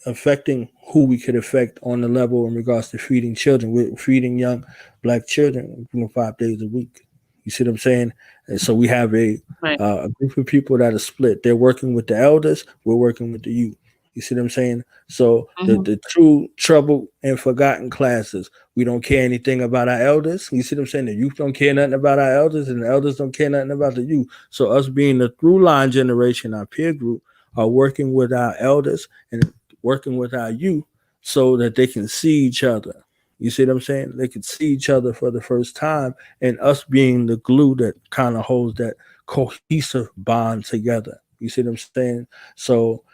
[SPEAKER 3] affecting who we could affect on the level in regards to feeding children. We're feeding young black children 5 days a week. You see what I'm saying? And so we have
[SPEAKER 2] Right.
[SPEAKER 3] a group of people that are split. They're working with the elders. We're working with the youth. You see what I'm saying? So
[SPEAKER 2] Hmm.
[SPEAKER 3] the true troubled and forgotten classes. We don't care anything about our elders. You see what I'm saying? The youth don't care nothing about our elders, and the elders don't care nothing about the youth. So us being the through line generation, our peer group, are working with our elders and working with our youth so that they can see each other. You see what I'm saying? They can see each other for the first time, and us being the glue that kind of holds that cohesive bond together. You see what I'm saying? So,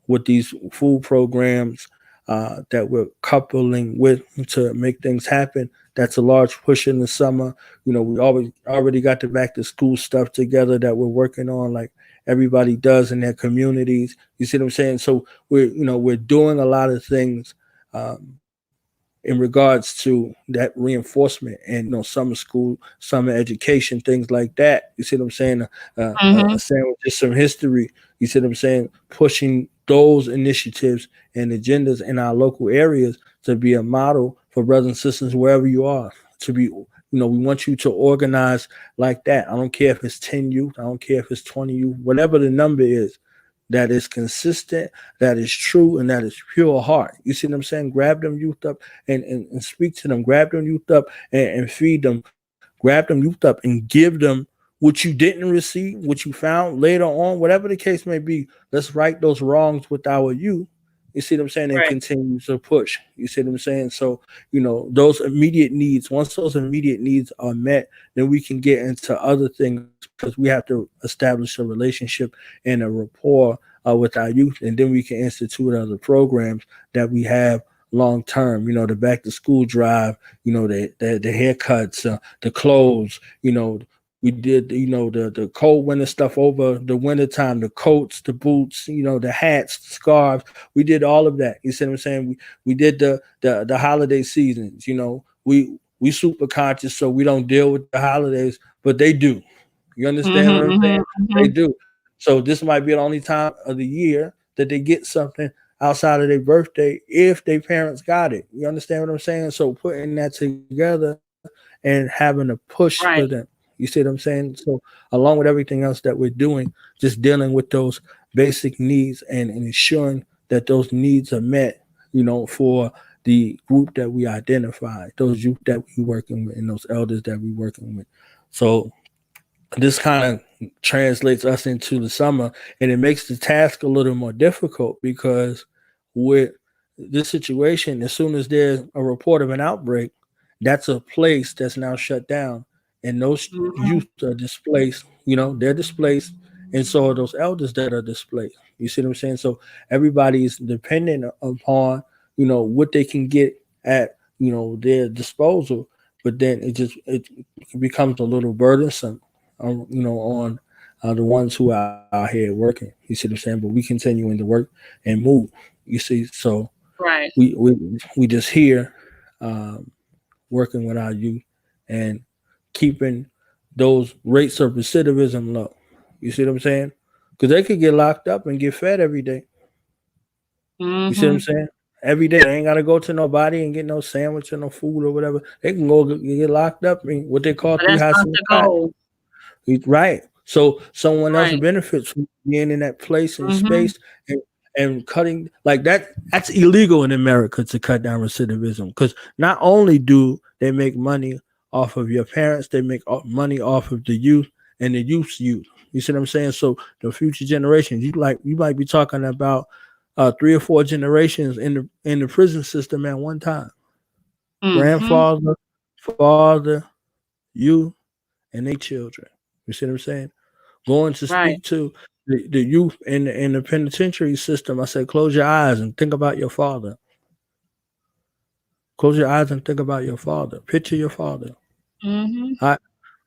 [SPEAKER 3] with these food programs that we're coupling with to make things happen, that's a large push in the summer. We already got the back to school stuff together that we're working on, like everybody does in their communities. You see what I'm saying? So we're doing a lot of things um, in regards to that reinforcement and summer school, summer education, things like that. You see what I'm saying? A
[SPEAKER 2] Hmm.
[SPEAKER 3] sandwich, just some history. You see what I'm saying? Pushing those initiatives and agendas in our local areas to be a model for brothers and sisters wherever you are. To be, we want you to organize like that. I don't care if it's 10 youth, I don't care if it's 20 youth, whatever the number is, that is consistent, that is true, and that is pure heart. You see what I'm saying? Grab them youth up and speak to them. Grab them youth up and feed them. Grab them youth up and give them what you didn't receive, what you found later on, whatever the case may be. Let's right those wrongs with our youth. You see what I'm saying? And
[SPEAKER 2] Right.
[SPEAKER 3] continue to push. You see what I'm saying? So, those immediate needs, once those immediate needs are met, then we can get into other things because we have to establish a relationship and a rapport with our youth. And then we can institute other programs that we have long term, the back to school drive, the haircuts, the clothes, we did, the cold winter stuff over the winter time, the coats, the boots, the hats, the scarves. We did all of that. You see what I'm saying? We did the holiday seasons. We super conscious, so we don't deal with the holidays, but they do. You understand what
[SPEAKER 2] Hmm.
[SPEAKER 3] I'm saying?
[SPEAKER 2] Hmm.
[SPEAKER 3] They
[SPEAKER 2] Hmm.
[SPEAKER 3] do. So this might be the only time of the year that they get something outside of their birthday if their parents got it. You understand what I'm saying? So putting that together and having a push for them.
[SPEAKER 2] Right.
[SPEAKER 3] You see what I'm saying? So along with everything else that we're doing, just dealing with those basic needs and ensuring that those needs are met, for the group that we identify, those youth that we working with and those elders that we working with. So this kind of translates us into the summer, and it makes the task a little more difficult because with this situation, as soon as there's a report of an outbreak, that's a place that's now shut down, and those
[SPEAKER 2] Hmm.
[SPEAKER 3] youth are displaced. They're displaced, and so are those elders that are displaced. You see what I'm saying? So everybody's dependent upon what they can get at their disposal, but then it becomes a little burdensome on the ones who are out here working. You see what I'm saying? But we continuing to work and move. You see, so
[SPEAKER 2] Right.
[SPEAKER 3] we just here um, working with our youth and keeping those rates of recidivism low. You see what I'm saying? Because they could get locked up and get fed every day. You see what I'm
[SPEAKER 2] Hmm.
[SPEAKER 3] saying? Every day they ain't gotta go to nobody and get no sandwich or no food or whatever. They can go get locked up in what they call
[SPEAKER 2] But
[SPEAKER 3] three
[SPEAKER 2] that's
[SPEAKER 3] hot
[SPEAKER 2] not
[SPEAKER 3] and
[SPEAKER 2] the
[SPEAKER 3] hot.
[SPEAKER 2] goal.
[SPEAKER 3] Right. So someone else
[SPEAKER 2] Right.
[SPEAKER 3] benefits from being in that place and
[SPEAKER 2] Hmm.
[SPEAKER 3] space, and and cutting like that's illegal in America to cut down recidivism because not only do they make money off of your parents, they make money off of the youth and the youth's youth. You see what I'm saying? So the future generations, you might be talking about 3 or 4 generations in the prison system at one time.
[SPEAKER 2] Mm-hmm.
[SPEAKER 3] Grandfather, father, you, and they children. You see what I'm saying? Going to
[SPEAKER 2] Right.
[SPEAKER 3] speak to the youth in the penitentiary system, I said, close your eyes and think about your father. Close your eyes and think about your father. Picture your father.
[SPEAKER 2] Mm-hmm.
[SPEAKER 3] All right.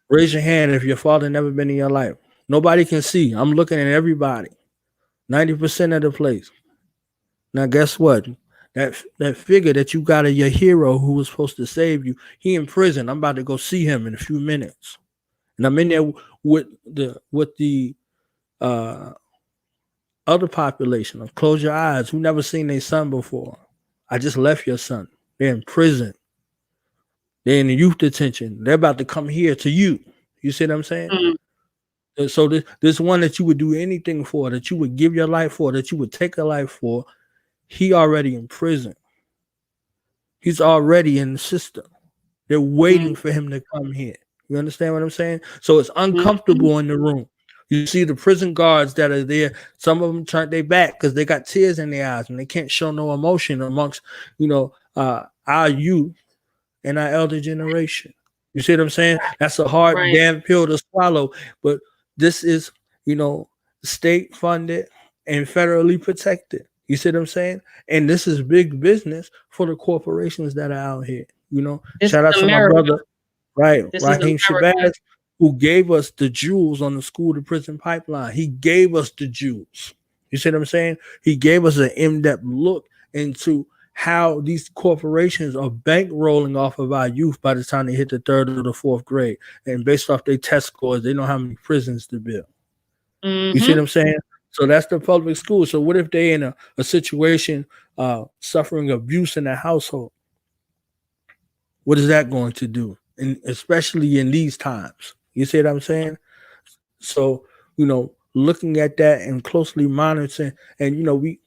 [SPEAKER 3] Raise your hand if your father never been in your life. Nobody can see. I'm looking at everybody. 90% of the place. Now, guess what? That figure that you got of your hero who was supposed to save you, he in prison. I'm about to go see him in a few minutes, and I'm in there with the uh, other population. Close your eyes. Who never seen their son before? I just left your son. They're in prison. They're in the youth detention. They're about to come here to you. You see what I'm saying?
[SPEAKER 2] Mm-hmm.
[SPEAKER 3] And so this one that you would do anything for, that you would give your life for, that you would take a life for, he already in prison. He's already in the system. They're waiting for him to come here. You understand what I'm saying? So it's
[SPEAKER 2] Mm-hmm.
[SPEAKER 3] uncomfortable in the room. You see the prison guards that are there. Some of them turned their back because they got tears in their eyes and they can't show no emotion amongst, our youth and our elder generation. You see what I'm saying? That's a hard
[SPEAKER 2] Right.
[SPEAKER 3] damn pill to swallow. But this is, you know, state funded and federally protected. You see what I'm saying? And this is big business for the corporations that are out here.
[SPEAKER 2] This
[SPEAKER 3] Shout out
[SPEAKER 2] is
[SPEAKER 3] to my
[SPEAKER 2] America.
[SPEAKER 3] brother, right,
[SPEAKER 2] This is
[SPEAKER 3] Raheem
[SPEAKER 2] America.
[SPEAKER 3] Shabazz, who gave us the jewels on the school to prison pipeline. He gave us the jewels. You see what I'm saying? He gave us an in-depth look into how these corporations are bankrolling off of our youth by the time they hit the third or the fourth grade. And based off their test scores, they know how many prisons to build. You see
[SPEAKER 2] Mm-hmm.
[SPEAKER 3] what I'm saying? So that's the public school. So what if they in a situation suffering abuse in the household? What is that going to do? And especially in these times. You see what I'm saying? So, looking at that and closely monitoring, and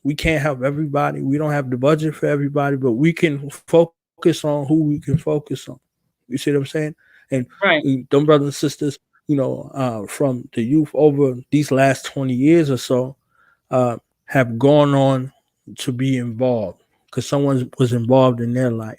[SPEAKER 3] we can't help everybody. We don't have the budget for everybody, but we can focus on who we can focus on. You see what I'm saying? And
[SPEAKER 2] Right.
[SPEAKER 3] them brothers and sisters, from the youth over these last 20 years or so, have gone on to be involved because someone was involved in their life.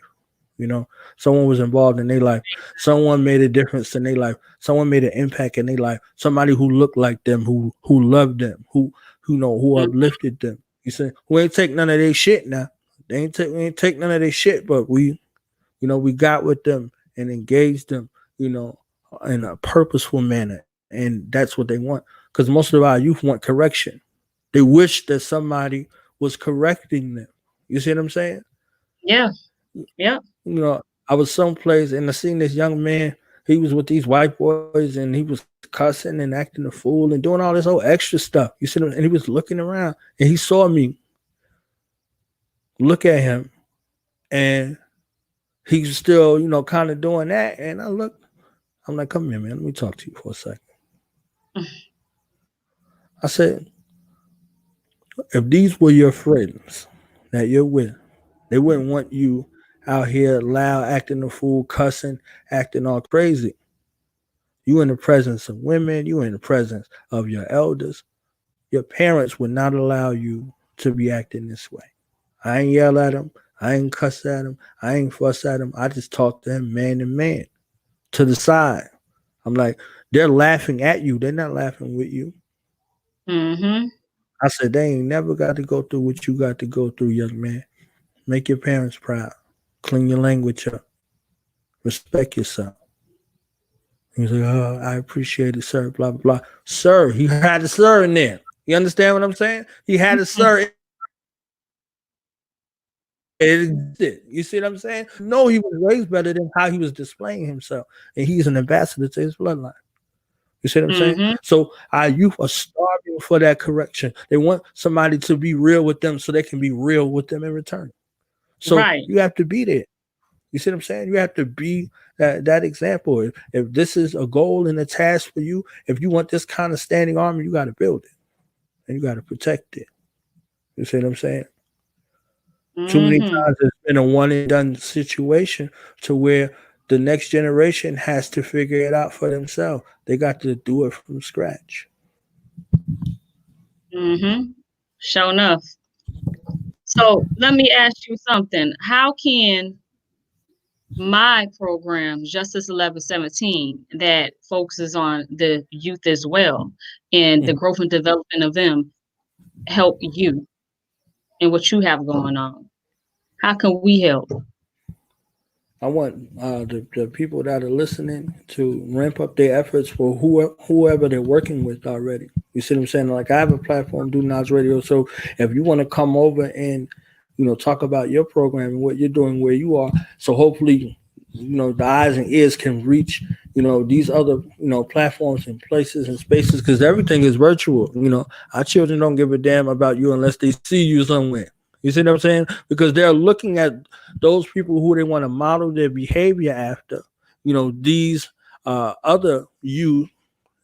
[SPEAKER 3] Someone was involved in their life. Someone made a difference in their life. Someone made an impact in their life. Somebody who looked like them, who loved them, who
[SPEAKER 2] Mm-hmm.
[SPEAKER 3] uplifted them. You see, we ain't take none of their shit now. We ain't take none of their shit, but we got with them and engaged them, you know, in a purposeful manner, and that's what they want. Because most of our youth want correction. They wish that somebody was correcting them. You see what I'm saying?
[SPEAKER 2] Yeah. Yeah.
[SPEAKER 3] I was someplace and I seen this young man. He was with these white boys and he was cussing and acting a fool and doing all this whole extra stuff. You see, and he was looking around and he saw me look at him and he's still, kind of doing that. And I'm like, come here, man. Let me talk to you for a second. I said, if these were your friends that you're with, they wouldn't want you out here loud, acting a fool, cussing, acting all crazy. You in the presence of women, you in the presence of your elders. Your parents would not allow you to be acting this way. I ain't yell at them. I ain't cuss at them. I ain't fuss at them. I just talk to him man to man to the side. I'm like, they're laughing at you. They're not laughing with you.
[SPEAKER 2] Mm-hmm.
[SPEAKER 3] I said, they ain't never got to go through what you got to go through, young man. Make your parents proud. Clean your language up. Respect yourself. He's like, oh, I appreciate it, sir. Blah, blah, blah. Sir, he had a sir in there. You understand what I'm saying? He had a sir in it existed. You see what I'm saying? No, he was raised better than how he was displaying himself. And he's an ambassador to his bloodline. You see what I'm saying?
[SPEAKER 2] Mm-hmm.
[SPEAKER 3] So our youth are starving for that correction. They want somebody to be real with them so they can be real with them in return. So
[SPEAKER 2] Right.
[SPEAKER 3] you have to be there. You see what I'm saying? You have to be that example. If this is a goal and a task for you, if you want this kind of standing army, you got to build it and you got to protect it. You see what I'm saying? Too many
[SPEAKER 2] Mm-hmm.
[SPEAKER 3] times it's been a one and done situation to where the next generation has to figure it out for themselves. They got to do it from scratch.
[SPEAKER 2] Mm-hmm. Sure enough. So let me ask you something. How can my program, Justice 1117, that focuses on the youth as well and the
[SPEAKER 3] Mhm.
[SPEAKER 2] growth and development of them, help you and what you have going on? How can we help?
[SPEAKER 3] I want the people that are listening to ramp up their efforts for whoever they're working with already. You see what I'm saying? Like I have a platform, Do Nots Radio. So if you want to come over and talk about your program and what you're doing where you are, so hopefully the eyes and ears can reach these other platforms and places and spaces because everything is virtual. Our children don't give a damn about you unless they see you somewhere. You see what I'm saying? Because they're looking at those people who they want to model their behavior after. These other youth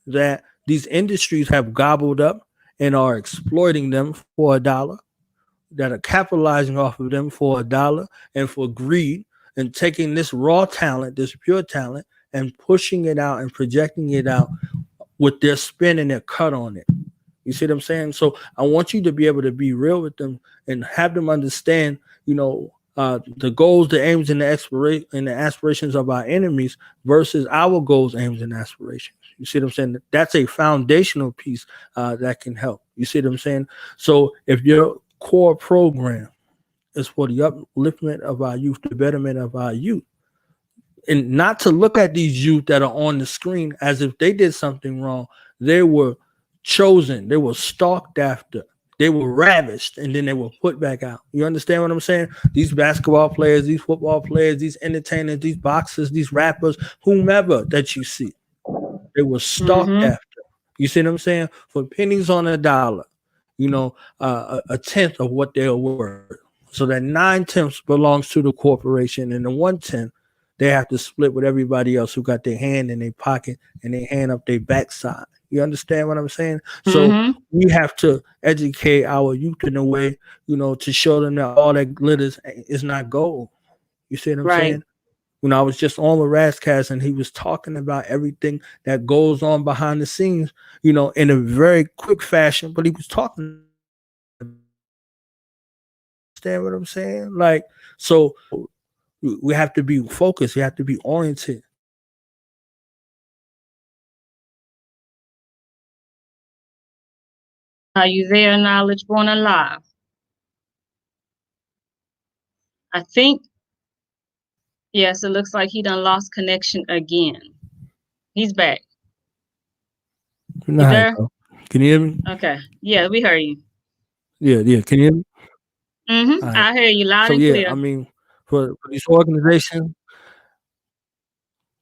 [SPEAKER 3] that these industries have gobbled up and are exploiting them for $1, that are capitalizing off of them for $1 and for greed, and taking this raw talent, this pure talent, and pushing it out and projecting it out with their spin and their cut on it. You see what I'm saying? So I want you to be able to be real with them and have them understand, the goals, the aims, and the aspirations of our enemies versus our goals, aims, and aspirations. You see what I'm saying? That's a foundational piece that can help. You see what I'm saying? So if your core program is for the upliftment of our youth, the betterment of our youth, and not to look at these youth that are on the screen as if they did something wrong. They were chosen, they were stalked after, they were ravished, and then they were put back out. You understand what I'm saying? These basketball players, these football players, these entertainers, these boxers, these rappers, whomever that you see, they were stalked
[SPEAKER 2] Mm-hmm.
[SPEAKER 3] after. You see what I'm saying? For pennies on a dollar, a tenth of what they're worth. So that 9/10 belongs to the corporation, and the 1/10 they have to split with everybody else who got their hand in their pocket and their hand up their backside. You understand what I'm saying? So
[SPEAKER 2] Mm-hmm.
[SPEAKER 3] we have to educate our youth in a way, to show them that all that glitters is not gold. You see what I'm
[SPEAKER 2] Right.
[SPEAKER 3] saying? When I was just on with Razcast and he was talking about everything that goes on behind the scenes, in a very quick fashion, but he was talking about it in a very clear fashion. You understand what I'm saying? Like, so we have to be focused. We have to be oriented.
[SPEAKER 2] Are you there, Knowledge Born Alive? I think, yes, it looks like he done lost connection again. He's back.
[SPEAKER 3] You know
[SPEAKER 2] You
[SPEAKER 3] how it
[SPEAKER 2] there?
[SPEAKER 3] go. Can you hear me?
[SPEAKER 2] Okay. Yeah, we heard you.
[SPEAKER 3] Yeah, yeah. Can you hear me?
[SPEAKER 2] Mm-hmm.
[SPEAKER 3] All right.
[SPEAKER 2] I hear you loud
[SPEAKER 3] So
[SPEAKER 2] and
[SPEAKER 3] yeah,
[SPEAKER 2] clear.
[SPEAKER 3] I mean, for these organizations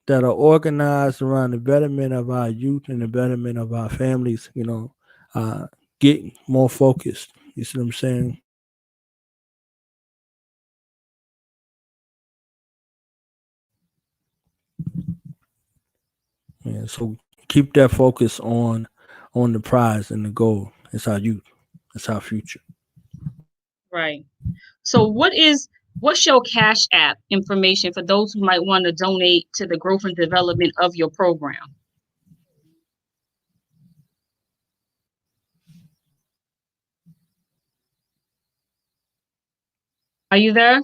[SPEAKER 3] that are organized around the betterment of our youth and the betterment of our families, uh, get more focused. You see what I'm saying? Yeah, so keep that focus on the prize and the goal. It's our youth. It's our future.
[SPEAKER 2] Right. So what's your Cash App information for those who might want to donate to the growth and development of your program? Are you there?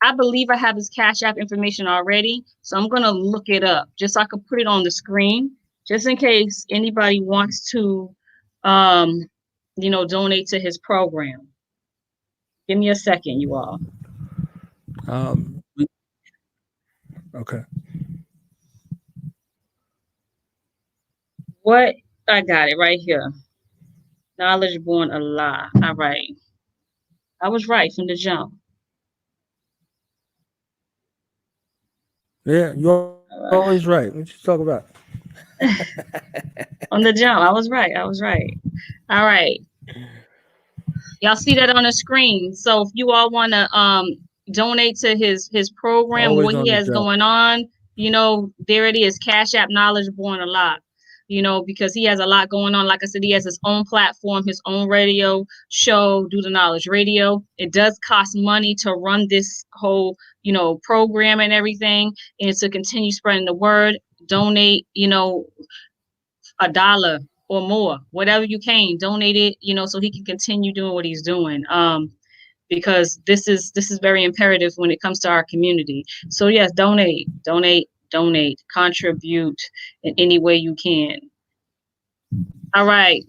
[SPEAKER 2] I believe I have his Cash App information already, so I'm gonna look it up just so I can put it on the screen, just in case anybody wants to, um, donate to his program. Give me a second, you all.
[SPEAKER 3] Um, okay.
[SPEAKER 2] What? I got it right here. Knowledge born a lie. All right. I was right from the jump.
[SPEAKER 3] Yeah, you're always
[SPEAKER 2] All
[SPEAKER 3] right.
[SPEAKER 2] right.
[SPEAKER 3] What you talk about?
[SPEAKER 2] On the jump. I was right. I was right. All right. Y'all see that on the screen. So if you all want to donate to his program,
[SPEAKER 3] Always
[SPEAKER 2] what
[SPEAKER 3] on
[SPEAKER 2] he
[SPEAKER 3] the
[SPEAKER 2] has
[SPEAKER 3] jump.
[SPEAKER 2] going on, there it is. Cash App Knowledge Born Alive. because he has a lot going on. Like I said, he has his own platform, his own radio show, Do the Knowledge Radio. It does cost money to run this whole, program and everything. And to continue spreading the word, donate, $1 or more, whatever you can, donate it, so he can continue doing what he's doing. Because this is very imperative when it comes to our community. So yes, donate, contribute in any way you can. All right.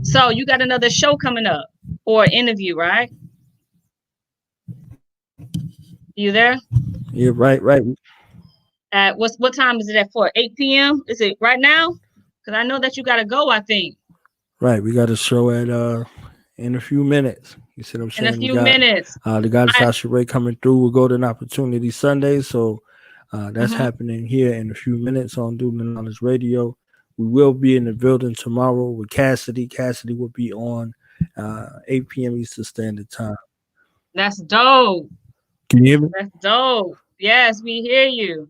[SPEAKER 2] So you got another show coming up or interview, right? You there?
[SPEAKER 3] Yeah, right.
[SPEAKER 2] At what time is it at for? 8 p.m. Is it right now? Because I know that you gotta go, I think.
[SPEAKER 3] Right. We got a show at in a few minutes. You see what I'm
[SPEAKER 2] In a
[SPEAKER 3] saying? We
[SPEAKER 2] few
[SPEAKER 3] got
[SPEAKER 2] minutes.
[SPEAKER 3] the guy
[SPEAKER 2] I,
[SPEAKER 3] Sasha Ray coming through with Golden Opportunity Sunday. So that's
[SPEAKER 2] mhm.
[SPEAKER 3] happening here in a few minutes on Do the Knowledge Radio. We will be in the building tomorrow with Cassidy. Cassidy will be on 8 p.m. Eastern Standard Time.
[SPEAKER 2] That's dope.
[SPEAKER 3] Can you hear me?
[SPEAKER 2] That's dope. Yes, we hear you.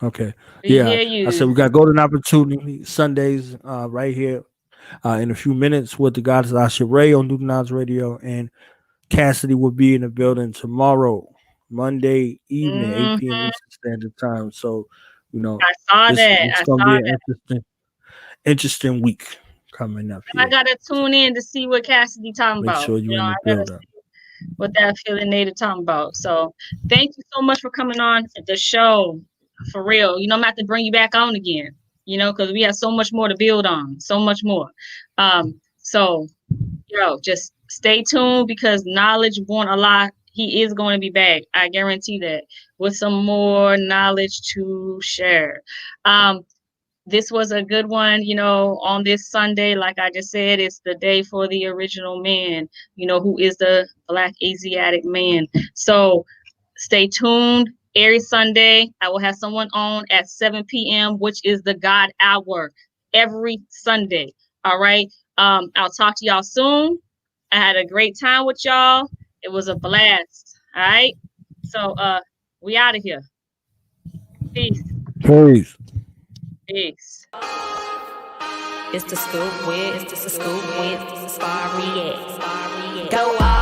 [SPEAKER 3] Okay.
[SPEAKER 2] We
[SPEAKER 3] Yeah.
[SPEAKER 2] hear
[SPEAKER 3] I said
[SPEAKER 2] you.
[SPEAKER 3] we got Golden Opportunity Sundays right here in a few minutes with the guys Sasha Ray on Do the Knowledge Radio. And Cassidy will be in the building tomorrow, Monday evening, 8 p.m.
[SPEAKER 2] Hmm.
[SPEAKER 3] Eastern Standard Time. So,
[SPEAKER 2] I saw
[SPEAKER 3] this
[SPEAKER 2] that.
[SPEAKER 3] it's
[SPEAKER 2] I
[SPEAKER 3] gonna
[SPEAKER 2] saw
[SPEAKER 3] be an
[SPEAKER 2] that.
[SPEAKER 3] interesting week coming up
[SPEAKER 2] I
[SPEAKER 3] here.
[SPEAKER 2] gotta tune in to see what Cassidy talking
[SPEAKER 3] Make
[SPEAKER 2] about.
[SPEAKER 3] sure you're in
[SPEAKER 2] I
[SPEAKER 3] the
[SPEAKER 2] gotta
[SPEAKER 3] building.
[SPEAKER 2] see what that feeling native talking about. So thank you so much for coming on the show. For real. I'm gonna have to bring you back on again, because we have so much more to build on, so much more. So just stay tuned because knowledge won't a lot. He is going to be back. I guarantee that with some more knowledge to share. This was a good one, on this Sunday. Like I just said, it's the day for the original man, who is the Black Asiatic man. So stay tuned. Every Sunday, I will have someone on at 7 p.m., which is the God hour every Sunday. All right. I'll talk to y'all soon. I had a great time with y'all. It was a blast. All right. So we out of here. Peace.
[SPEAKER 3] Peace.
[SPEAKER 2] Peace.
[SPEAKER 1] It's the scoop with Far Reacts. Go off.